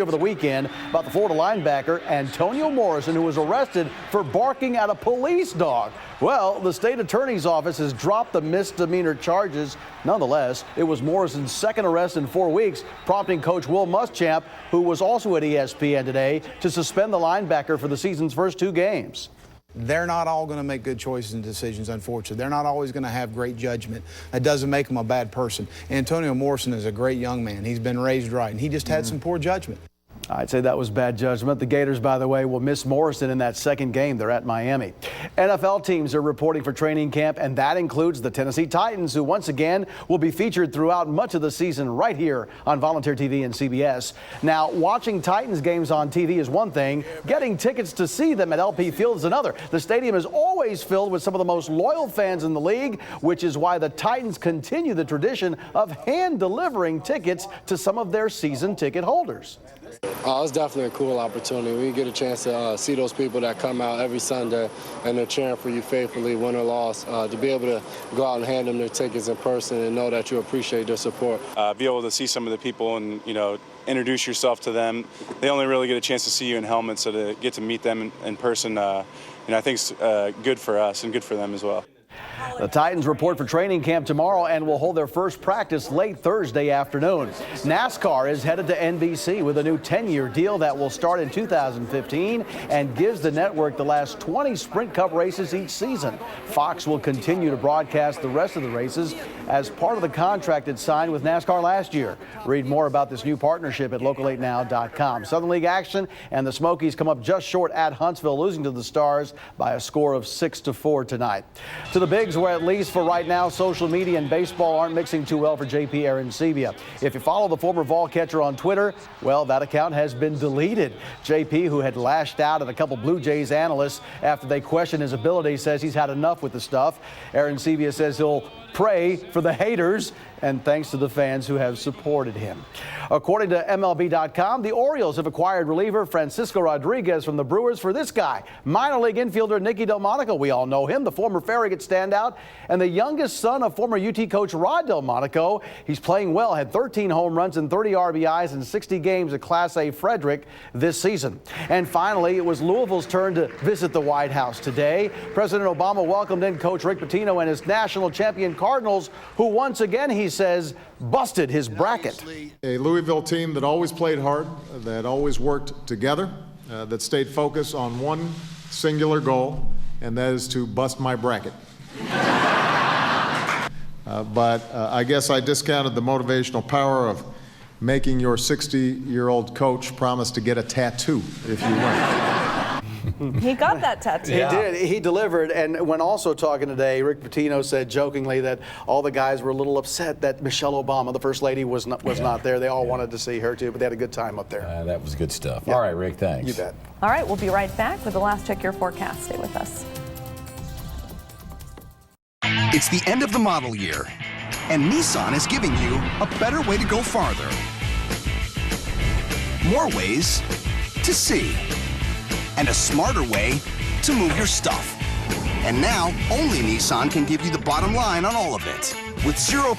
over the weekend about the Florida linebacker Antonio Morrison, who was arrested for barking at a police dog. Well, the state attorney's office has dropped the misdemeanor charges. Nonetheless, it was Morrison's second arrest in 4 weeks, prompting coach Will Muschamp, who was also at ESPN today, to suspend the linebacker for the season's first 2 games. They're not all going to make good choices and decisions, unfortunately. They're not always going to have great judgment. That doesn't make them a bad person. Antonio Morrison is a great young man. He's been raised right, and he just had some poor judgment. I'd say that was bad judgment. The Gators, by the way, will miss Morrison in that second game. They're at Miami. NFL teams are reporting for training camp, and that includes the Tennessee Titans, who once again will be featured throughout much of the season right here on Volunteer TV and CBS. Now, watching Titans games on TV is one thing. Getting tickets to see them at LP Field is another. The stadium is always filled with some of the most loyal fans in the league, which is why the Titans continue the tradition of hand-delivering tickets to some of their season ticket holders. It's definitely a cool opportunity. We get a chance to see those people that come out every Sunday and they're cheering for you faithfully, win or loss. To be able to go out and hand them their tickets in person and know that you appreciate their support. Be able to see some of the people and, introduce yourself to them. They only really get a chance to see you in helmet, so to get to meet them in person, I think it's good for us and good for them as well. The Titans report for training camp tomorrow and will hold their first practice late Thursday afternoon. NASCAR is headed to NBC with a new 10-year deal that will start in 2015 and gives the network the last 20 Sprint Cup races each season. Fox will continue to broadcast the rest of the races as part of the contract it signed with NASCAR last year. Read more about this new partnership at local8now.com. Southern League action, and the Smokies come up just short at Huntsville, losing to the Stars by a score of 6-4 tonight. To the Bigs, where at least for right now, social media and baseball aren't mixing too well for JP Arencibia. If you follow the former ball catcher on Twitter, well, that account has been deleted. JP, who had lashed out at a couple Blue Jays analysts after they questioned his ability, says he's had enough with the stuff. Arencibia says he'll pray for the haters, and thanks to the fans who have supported him. According to MLB.com, the Orioles have acquired reliever Francisco Rodriguez from the Brewers for this guy, minor league infielder Nicky Delmonico. We all know him, the former Farragut standout and the youngest son of former UT coach Rod Delmonico. He's playing well, had 13 home runs and 30 RBIs in 60 games at Class A Frederick this season. And finally, it was Louisville's turn to visit the White House today. President Obama welcomed in Coach Rick Pitino and his national champion Cardinals, who once again, he says, busted his bracket. A Louisville team that always played hard, that always worked together, that stayed focused on one singular goal, and that is to bust my bracket. But I guess I discounted the motivational power of making your 60-year-old coach promise to get a tattoo if you win. He got that tattoo. He did. He delivered. And when also talking today, Rick Pitino said jokingly that all the guys were a little upset that Michelle Obama, the first lady, was not there. They all wanted to see her too, but they had a good time up there. That was good stuff. Yeah. All right, Rick, thanks. You bet. All right, we'll be right back with the last check your forecast. Stay with us. It's the end of the model year, and Nissan is giving you a better way to go farther. More ways to see. And a smarter way to move your stuff. And now, only Nissan can give you the bottom line on all of it. With 0%